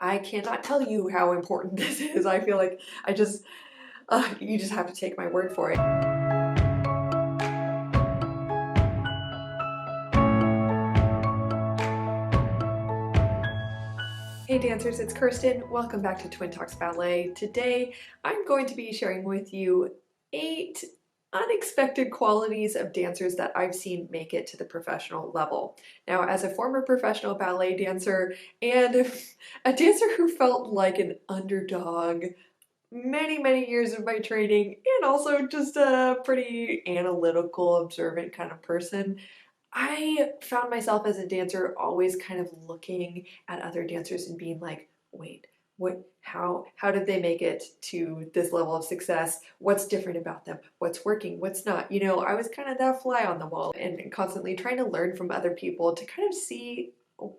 I cannot tell you how important this is. I feel like you just have to take my word for it. Hey dancers, it's Kirsten. Welcome back to Twin Talks Ballet. Today, I'm going to be sharing with you 8 unexpected qualities of dancers that I've seen make it to the professional level. Now, as a former professional ballet dancer and a dancer who felt like an underdog many years of my training, and also just a pretty analytical, observant kind of person, I found myself as a dancer always kind of looking at other dancers and being like, wait, how did they make it to this level of success? What's different about them? What's working? What's not? You know, I was kind of that fly on the wall and constantly trying to learn from other people to kind of see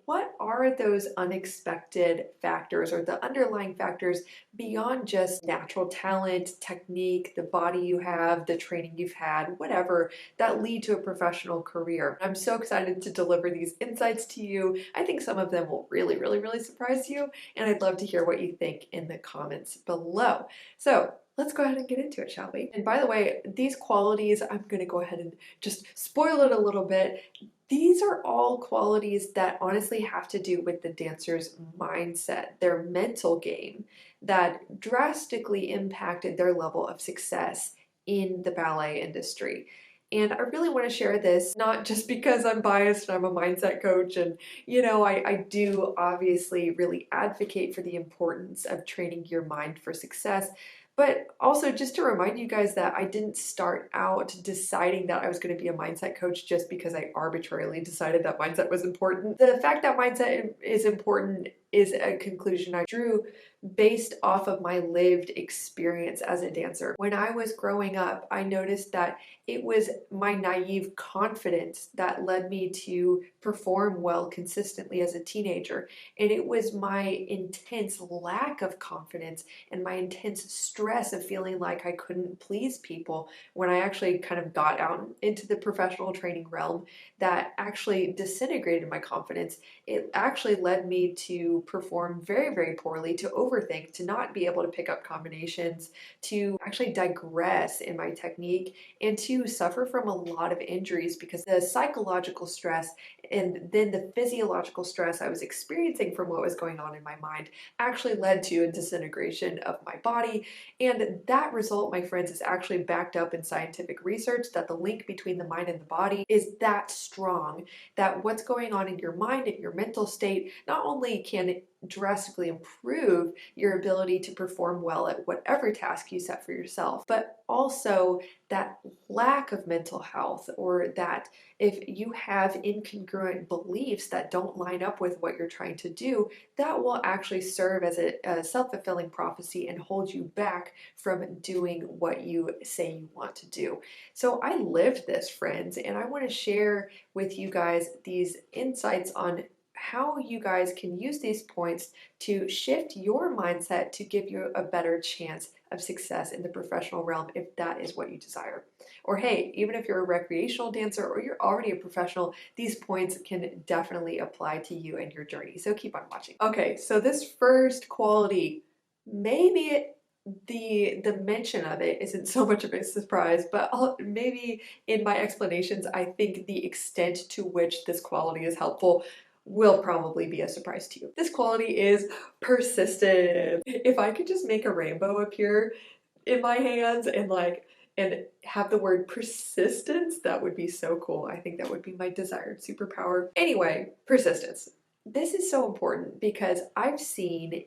what are those unexpected factors or the underlying factors beyond just natural talent, technique, the body you have, the training you've had, whatever, that lead to a professional career. I'm so excited to deliver these insights to you. I think some of them will really surprise you, and I'd love to hear what you think in the comments below. So let's go ahead and get into it, shall we? And by the way, these qualities, I'm going to go ahead and just spoil it a little bit. These are all qualities that honestly have to do with the dancer's mindset, their mental game, that drastically impacted their level of success in the ballet industry. And I really want to share this, not just because I'm biased and I'm a mindset coach, and you know, I do obviously really advocate for the importance of training your mind for success, but also just to remind you guys that I didn't start out deciding that I was going to be a mindset coach just because I arbitrarily decided that mindset was important. The fact that mindset is important is a conclusion I drew based off of my lived experience as a dancer. When I was growing up, I noticed that it was my naive confidence that led me to perform well consistently as a teenager. And it was my intense lack of confidence and my intense stress of feeling like I couldn't please people when I actually kind of got out into the professional training realm that actually disintegrated my confidence. It actually led me to perform very poorly, to overthink, to not be able to pick up combinations, to actually digress in my technique, and to suffer from a lot of injuries because the psychological stress and then the physiological stress I was experiencing from what was going on in my mind actually led to a disintegration of my body. And that result, my friends, is actually backed up in scientific research that the link between the mind and the body is that strong, that what's going on in your mind and your mental state not only can it drastically improve your ability to perform well at whatever task you set for yourself, but also that lack of mental health, or that if you have incongruent beliefs that don't line up with what you're trying to do, that will actually serve as a self-fulfilling prophecy and hold you back from doing what you say you want to do. So I lived this, friends, and I want to share with you guys these insights on how you guys can use these points to shift your mindset to give you a better chance of success in the professional realm if that is what you desire. Or hey, even if you're a recreational dancer or you're already a professional, these points can definitely apply to you and your journey. So keep on watching. Okay, so this first quality, maybe the mention of it isn't so much of a surprise, but maybe in my explanations, I think the extent to which this quality is helpful will probably be a surprise to you. This quality is persistent. If I could just make a rainbow appear in my hands and have the word persistence, that would be so cool. I think that would be my desired superpower. Anyway, persistence. This is so important because I've seen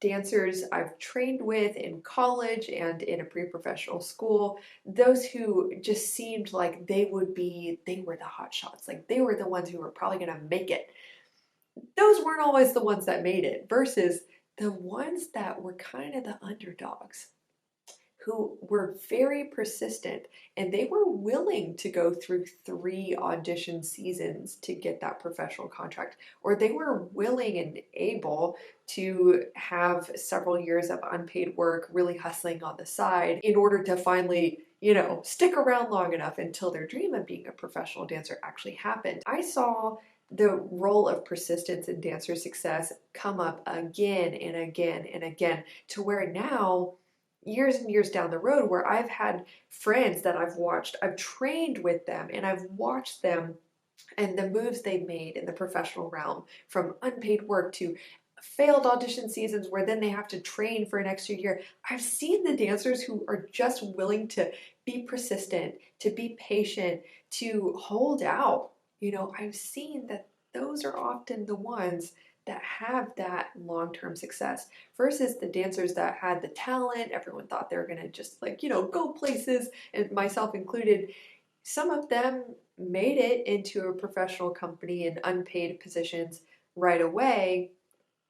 dancers I've trained with in college and in a pre-professional school, those who just seemed like they were the hot shots, like they were the ones who were probably gonna make it. Those weren't always the ones that made it, versus the ones that were kind of the underdogs, who were very persistent, and they were willing to go through 3 audition seasons to get that professional contract, or they were willing and able to have several years of unpaid work, really hustling on the side in order to finally, you know, stick around long enough until their dream of being a professional dancer actually happened. I saw the role of persistence in dancer success come up again and again and again, to where now, years and years down the road, where I've had friends that I've watched, I've trained with them, and I've watched them and the moves they've made in the professional realm, from unpaid work to failed audition seasons where then they have to train for an extra year. I've seen the dancers who are just willing to be persistent, to be patient, to hold out. I've seen that those are often the ones that have that long-term success versus the dancers that had the talent. Everyone thought they were going to just go places, and myself included. Some of them made it into a professional company in unpaid positions right away,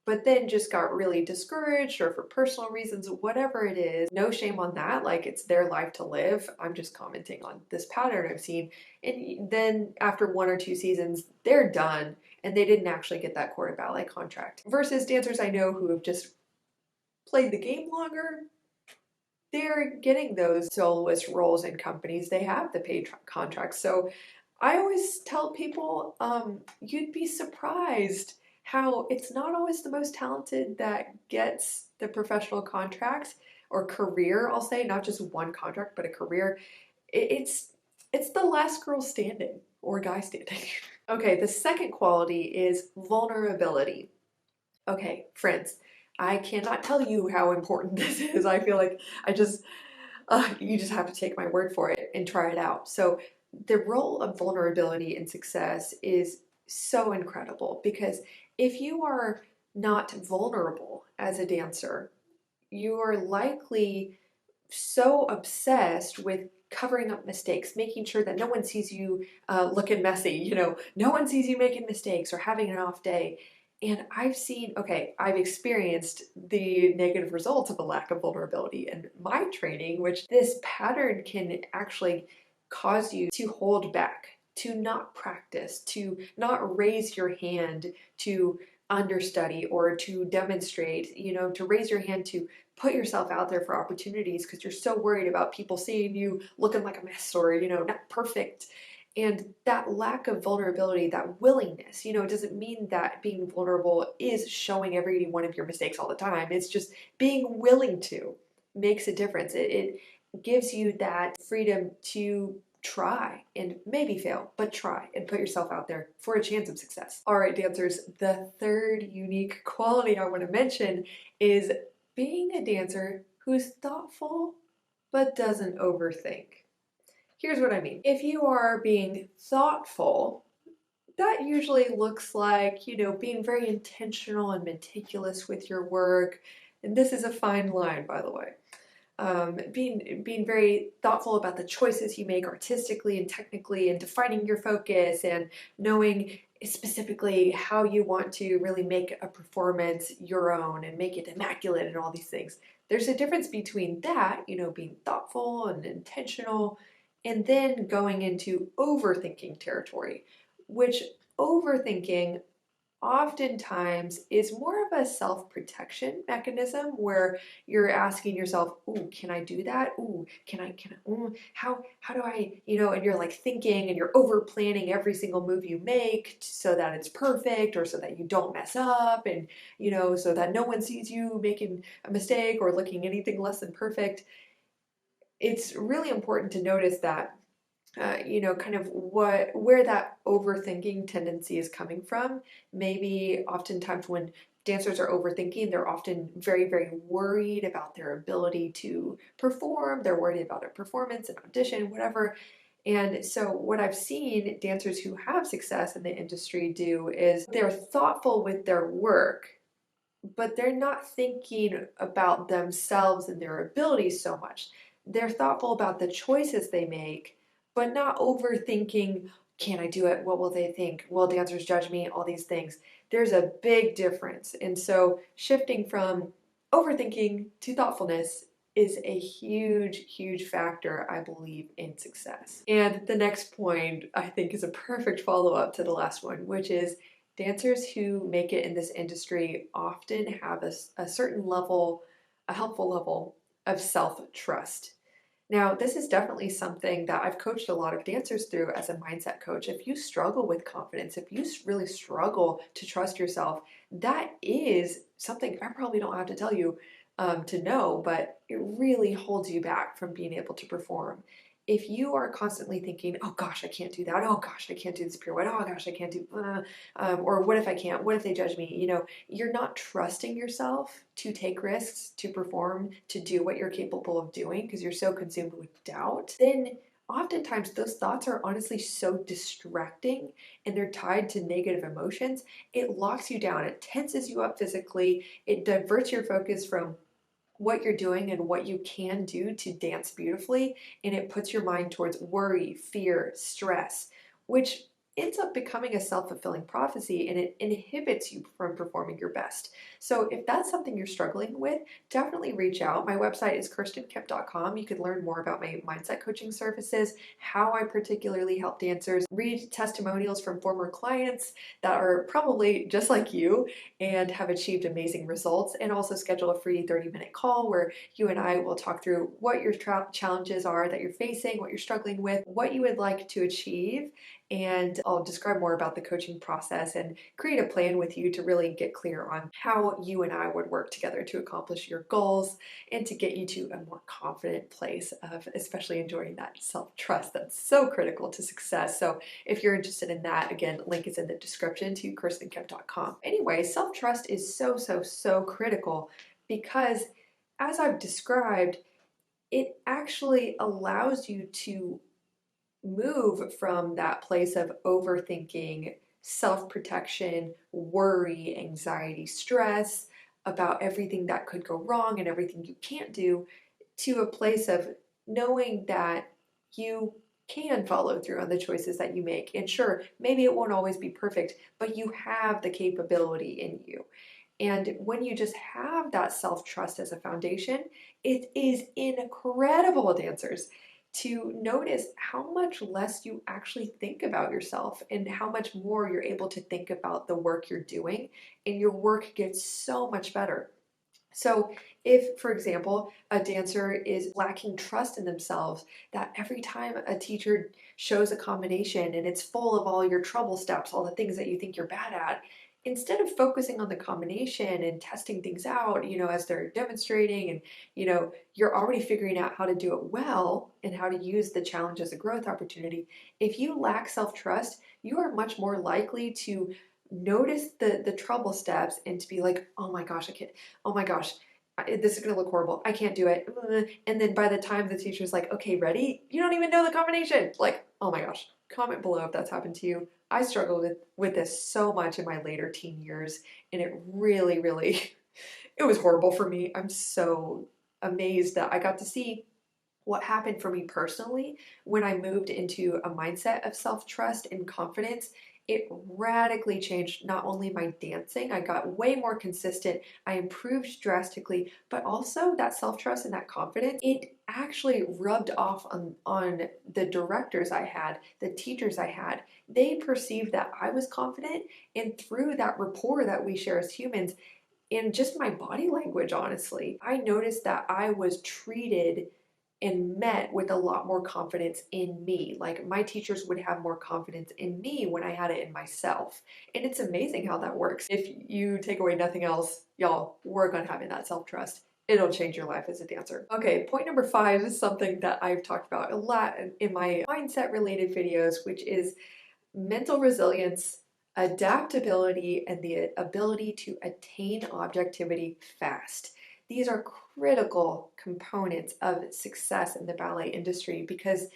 but then just got really discouraged, or for personal reasons, whatever it is. No shame on that. Like, it's their life to live. I'm just commenting on this pattern I've seen. And then after 1 or 2 seasons, they're done and they didn't actually get that court of ballet contract. Versus dancers I know who have just played the game longer, they're getting those soloist roles in companies. They have the paid contracts. So I always tell people, you'd be surprised how it's not always the most talented that gets the professional contracts or career, I'll say, not just one contract, but a career. It's the last girl standing or guy standing. Okay, the second quality is vulnerability. Okay, friends, I cannot tell you how important this is. I feel like you just have to take my word for it and try it out. So the role of vulnerability in success is so incredible, because if you are not vulnerable as a dancer, you are likely so obsessed with covering up mistakes, making sure that no one sees you looking messy, no one sees you making mistakes or having an off day. And I've experienced the negative results of a lack of vulnerability in my training, which this pattern can actually cause you to hold back, to not practice, to not raise your hand to understudy or to demonstrate, to raise your hand to put yourself out there for opportunities because you're so worried about people seeing you looking like a mess or, not perfect. And that lack of vulnerability, that willingness, it doesn't mean that being vulnerable is showing every one of your mistakes all the time. It's just being willing to makes a difference. It gives you that freedom to try and maybe fail, but try and put yourself out there for a chance of success. All right, dancers, the third unique quality I want to mention is being a dancer who's thoughtful but doesn't overthink. Here's what I mean. If you are being thoughtful, that usually looks like, being very intentional and meticulous with your work. And this is a fine line, by the way. Being very thoughtful about the choices you make artistically and technically, and defining your focus and knowing specifically how you want to really make a performance your own and make it immaculate and all these things. There's a difference between that, being thoughtful and intentional, and then going into overthinking territory, which overthinking oftentimes is more of a self-protection mechanism where you're asking yourself, "Ooh, can I do that? Ooh, how do I, and you're like thinking and you're over planning every single move you make so that it's perfect or so that you don't mess up, and so that no one sees you making a mistake or looking anything less than perfect." It's really important to notice that kind of where that overthinking tendency is coming from. Maybe oftentimes when dancers are overthinking, they're often very, very worried about their ability to perform. They're worried about a performance, an audition, whatever. And so what I've seen dancers who have success in the industry do is they're thoughtful with their work, but they're not thinking about themselves and their abilities so much. They're thoughtful about the choices they make, but not overthinking, can I do it? What will they think? Will dancers judge me? All these things. There's a big difference. And so shifting from overthinking to thoughtfulness is a huge, huge factor, I believe, in success. And the next point, I think, is a perfect follow-up to the last one, which is dancers who make it in this industry often have a certain level, a helpful level of self-trust. Now, this is definitely something that I've coached a lot of dancers through as a mindset coach. If you struggle with confidence, if you really struggle to trust yourself, that is something I probably don't have to tell you to know, but it really holds you back from being able to perform. If you are constantly thinking, oh gosh, I can't do that. Oh gosh, I can't do this pirouette. Oh gosh, I can't do, or what if I can't? What if they judge me? You're not trusting yourself to take risks, to perform, to do what you're capable of doing because you're so consumed with doubt, then oftentimes those thoughts are honestly so distracting and they're tied to negative emotions. It locks you down, it tenses you up physically, it diverts your focus from what you're doing and what you can do to dance beautifully, and it puts your mind towards worry, fear, stress, which ends up becoming a self-fulfilling prophecy and it inhibits you from performing your best. So if that's something you're struggling with, definitely reach out. My website is kirstenkemp.com. You can learn more about my mindset coaching services, how I particularly help dancers, read testimonials from former clients that are probably just like you and have achieved amazing results, and also schedule a free 30-minute call where you and I will talk through what your challenges are that you're facing, what you're struggling with, what you would like to achieve, and I'll describe more about the coaching process and create a plan with you to really get clear on how you and I would work together to accomplish your goals and to get you to a more confident place of especially enjoying that self-trust that's so critical to success. So if you're interested in that, again, link is in the description to kirstenkemp.com. Anyway, self-trust is so critical because, as I've described, it actually allows you to move from that place of overthinking, self-protection, worry, anxiety, stress about everything that could go wrong and everything you can't do, to a place of knowing that you can follow through on the choices that you make. And sure, maybe it won't always be perfect, but you have the capability in you. And when you just have that self-trust as a foundation, it is incredible, dancers, to notice how much less you actually think about yourself and how much more you're able to think about the work you're doing, and your work gets so much better. So if, for example, a dancer is lacking trust in themselves, that every time a teacher shows a combination and it's full of all your trouble steps, all the things that you think you're bad at, instead of focusing on the combination and testing things out, as they're demonstrating, and, you're already figuring out how to do it well and how to use the challenge as a growth opportunity. If you lack self-trust, you are much more likely to notice the trouble steps and to be like, oh my gosh, I can't, oh my gosh, this is going to look horrible. I can't do it. And then by the time the teacher's like, okay, ready? You don't even know the combination. Like, oh my gosh, comment below if that's happened to you. I struggled with this so much in my later teen years, and it really, it was horrible for me. I'm so amazed that I got to see what happened for me personally when I moved into a mindset of self-trust and confidence. It radically changed not only my dancing, I got way more consistent, I improved drastically, but also that self-trust and that confidence, it actually rubbed off on the directors I had, the teachers I had. They perceived that I was confident, and through that rapport that we share as humans, and just my body language, honestly, I noticed that I was treated and met with a lot more confidence in me. Like, my teachers would have more confidence in me when I had it in myself. And it's amazing how that works. If you take away nothing else, y'all, work on having that self-trust. It'll change your life as a dancer. Okay, point number 5 is something that I've talked about a lot in my mindset related videos, which is mental resilience, adaptability, and the ability to attain objectivity fast. These are critical components of success in the ballet industry because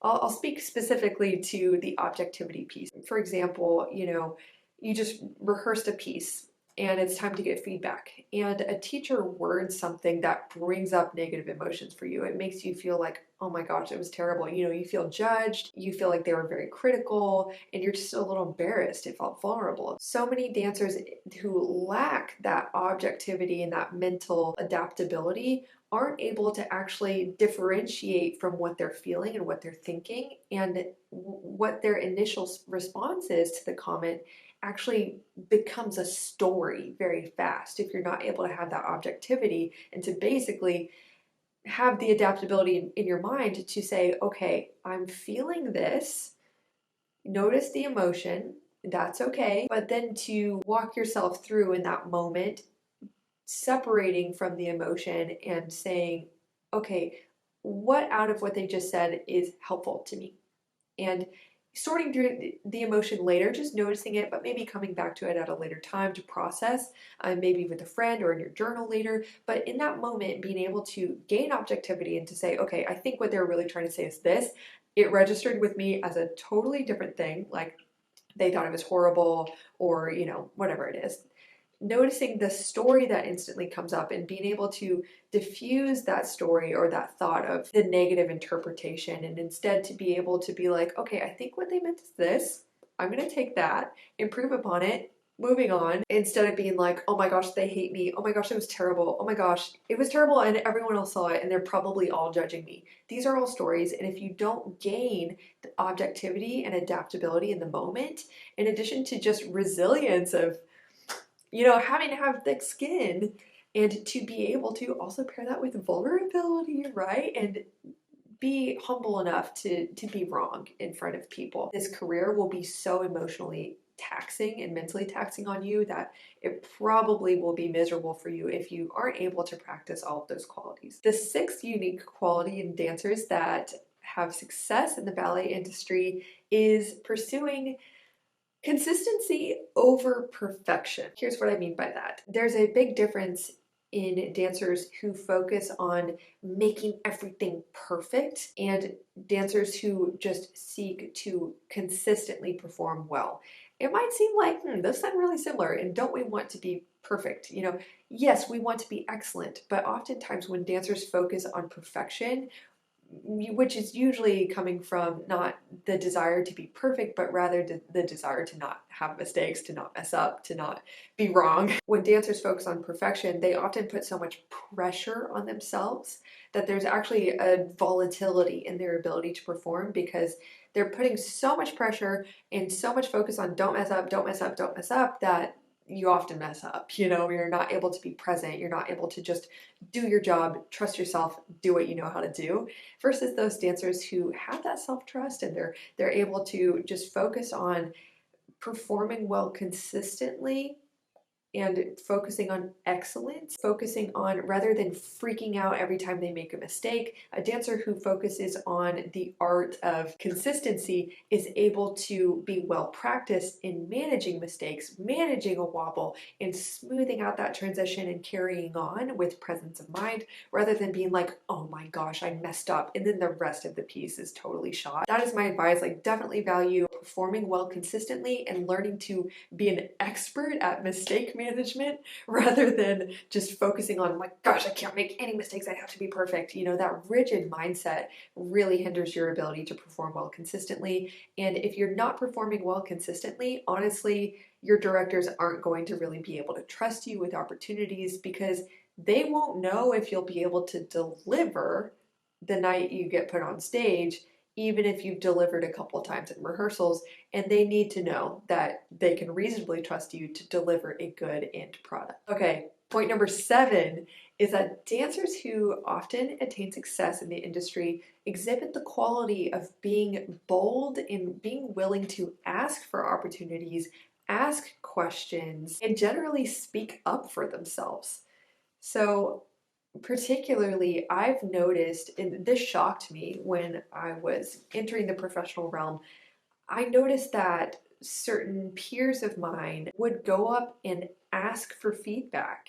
I'll speak specifically to the objectivity piece. For example, you just rehearsed a piece and it's time to get feedback, and a teacher words something that brings up negative emotions for you. It makes you feel like, oh my gosh, it was terrible. You feel judged, you feel like they were very critical, and you're just a little embarrassed. It felt vulnerable. So many dancers who lack that objectivity and that mental adaptability aren't able to actually differentiate from what they're feeling and what they're thinking, and what their initial response is to the comment actually becomes a story very fast if you're not able to have that objectivity and to basically have the adaptability in your mind to say, okay, I'm feeling this, notice the emotion, that's okay, but then to walk yourself through in that moment, separating from the emotion and saying, okay, what out of what they just said is helpful to me? And sorting through the emotion later, just noticing it, but maybe coming back to it at a later time to process, maybe with a friend or in your journal later. But in that moment, being able to gain objectivity and to say, okay, I think what they're really trying to say is this. It registered with me as a totally different thing, like they thought it was horrible or, whatever it is. Noticing the story that instantly comes up and being able to diffuse that story or that thought of the negative interpretation, and instead to be able to be like, okay, I think what they meant is this. I'm going to take that, improve upon it, moving on, instead of being like, oh my gosh, they hate me. Oh my gosh, it was terrible. Oh my gosh, it was terrible and everyone else saw it and they're probably all judging me. These are all stories, and if you don't gain the objectivity and adaptability in the moment, in addition to just resilience of having to have thick skin, and to be able to also pair that with vulnerability, right? And be humble enough to be wrong in front of people. This career will be so emotionally taxing and mentally taxing on you that it probably will be miserable for you if you aren't able to practice all of those qualities. The sixth unique quality in dancers that have success in the ballet industry is pursuing consistency over perfection. Here's what I mean by that. There's a big difference in dancers who focus on making everything perfect and dancers who just seek to consistently perform well. It might seem like, those sound really similar, and don't we want to be perfect? Yes, we want to be excellent, but oftentimes when dancers focus on perfection, which is usually coming from not the desire to be perfect, but rather the desire to not have mistakes, to not mess up, to not be wrong. When dancers focus on perfection, they often put so much pressure on themselves that there's actually a volatility in their ability to perform, because they're putting so much pressure and so much focus on don't mess up, don't mess up, don't mess up, that you often mess up. You're not able to be present. You're not able to just do your job, trust yourself, do what you know how to do, versus those dancers who have that self-trust and they're able to just focus on performing well consistently and focusing on excellence, focusing on, rather than freaking out every time they make a mistake, a dancer who focuses on the art of consistency is able to be well practiced in managing mistakes, managing a wobble, and smoothing out that transition and carrying on with presence of mind, rather than being like, oh my gosh, I messed up, and then the rest of the piece is totally shot. That is my advice. Like, definitely value performing well consistently and learning to be an expert at mistake management rather than just focusing on, my gosh, I can't make any mistakes, I have to be perfect. That rigid mindset really hinders your ability to perform well consistently. And if you're not performing well consistently, honestly, your directors aren't going to really be able to trust you with opportunities, because they won't know if you'll be able to deliver the night you get put on stage, even if you've delivered a couple of times in rehearsals, and they need to know that they can reasonably trust you to deliver a good end product. Okay, point number 7 is that dancers who often attain success in the industry exhibit the quality of being bold and being willing to ask for opportunities, ask questions, and generally speak up for themselves. So particularly, I've noticed, and this shocked me when I was entering the professional realm, I noticed that certain peers of mine would go up and ask for feedback,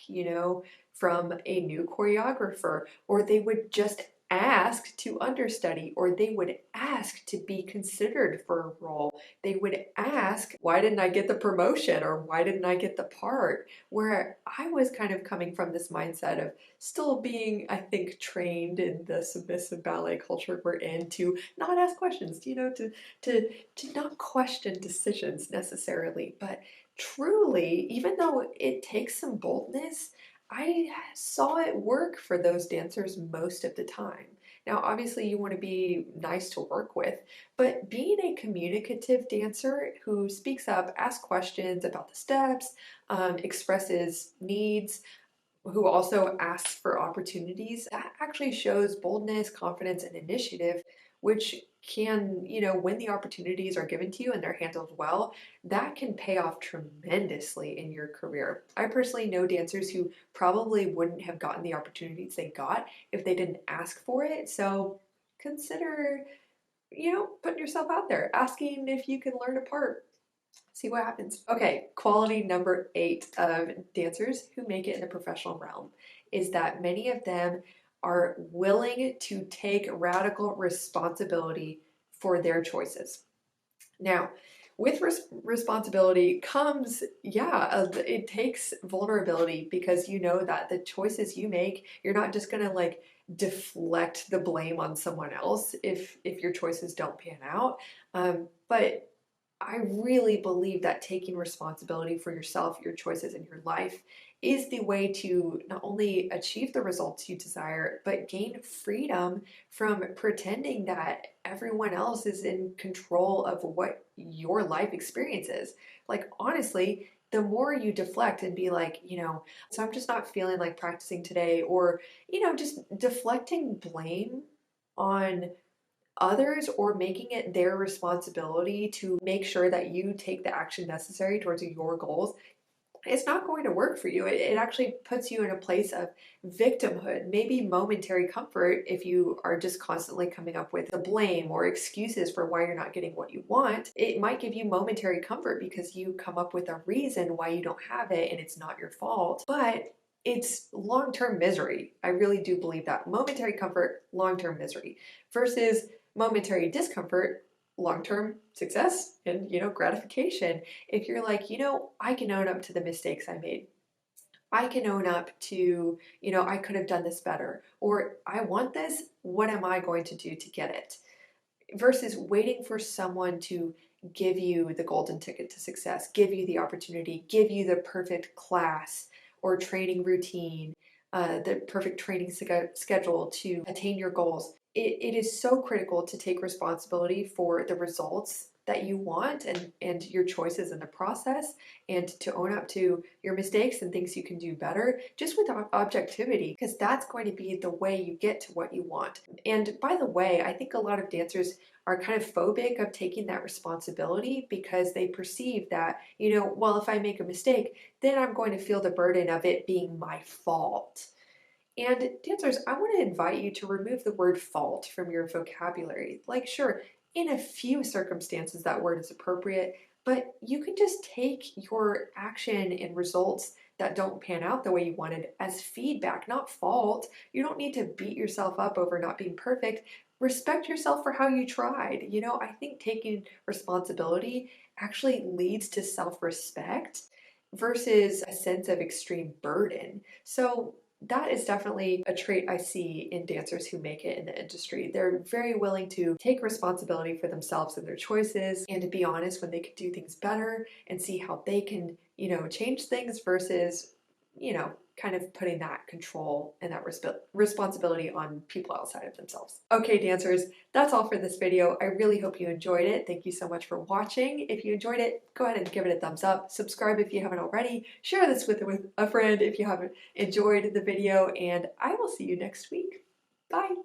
from a new choreographer, or they would just ask to understudy, or they would ask to be considered for a role. They would ask, why didn't I get the promotion, or why didn't I get the part? Where I was kind of coming from this mindset of still being, I think, trained in the submissive ballet culture we're in, to not ask questions, to not question decisions necessarily, but truly, even though it takes some boldness, I saw it work for those dancers most of the time. Now, obviously, you want to be nice to work with, but being a communicative dancer who speaks up, asks questions about the steps, expresses needs, who also asks for opportunities, that actually shows boldness, confidence, and initiative, which can, when the opportunities are given to you and they're handled well, that can pay off tremendously in your career. I personally know dancers who probably wouldn't have gotten the opportunities they got if they didn't ask for it. So consider, putting yourself out there, asking if you can learn a part. See what happens. Okay, quality number 8 of dancers who make it in the professional realm is that many of them are willing to take radical responsibility for their choices. Now, with responsibility comes, it takes vulnerability, because you know that the choices you make, you're not just gonna like deflect the blame on someone else if your choices don't pan out. But I really believe that taking responsibility for yourself, your choices, and your life is the way to not only achieve the results you desire, but gain freedom from pretending that everyone else is in control of what your life experience is. Like, honestly, the more you deflect and be like, so I'm just not feeling like practicing today, or, just deflecting blame on others or making it their responsibility to make sure that you take the action necessary towards your goals, it's not going to work for you. It actually puts you in a place of victimhood, maybe momentary comfort if you are just constantly coming up with the blame or excuses for why you're not getting what you want. It might give you momentary comfort because you come up with a reason why you don't have it and it's not your fault, but it's long-term misery. I really do believe that. Momentary comfort, long-term misery, versus momentary discomfort, long-term success and, gratification. If you're like, I can own up to the mistakes I made. I can own up to, I could have done this better, or I want this, what am I going to do to get it? Versus waiting for someone to give you the golden ticket to success, give you the opportunity, give you the perfect class or training routine, the perfect training schedule to attain your goals. It is so critical to take responsibility for the results that you want and your choices in the process, and to own up to your mistakes and things you can do better, just with objectivity, because that's going to be the way you get to what you want. And by the way, I think a lot of dancers are kind of phobic of taking that responsibility because they perceive that, well, if I make a mistake, then I'm going to feel the burden of it being my fault. And dancers, I want to invite you to remove the word fault from your vocabulary. Like, sure, in a few circumstances that word is appropriate, but you can just take your action and results that don't pan out the way you wanted as feedback, not fault. You don't need to beat yourself up over not being perfect. Respect yourself for how you tried. I think taking responsibility actually leads to self-respect versus a sense of extreme burden. So that is definitely a trait I see in dancers who make it in the industry. They're very willing to take responsibility for themselves and their choices, and to be honest when they could do things better and see how they can, change things, versus, kind of putting that control and that responsibility on people outside of themselves. Okay, dancers, that's all for this video. I really hope you enjoyed it. Thank you so much for watching. If you enjoyed it, go ahead and give it a thumbs up. Subscribe if you haven't already. Share this with a friend if you haven't enjoyed the video, and I will see you next week. Bye.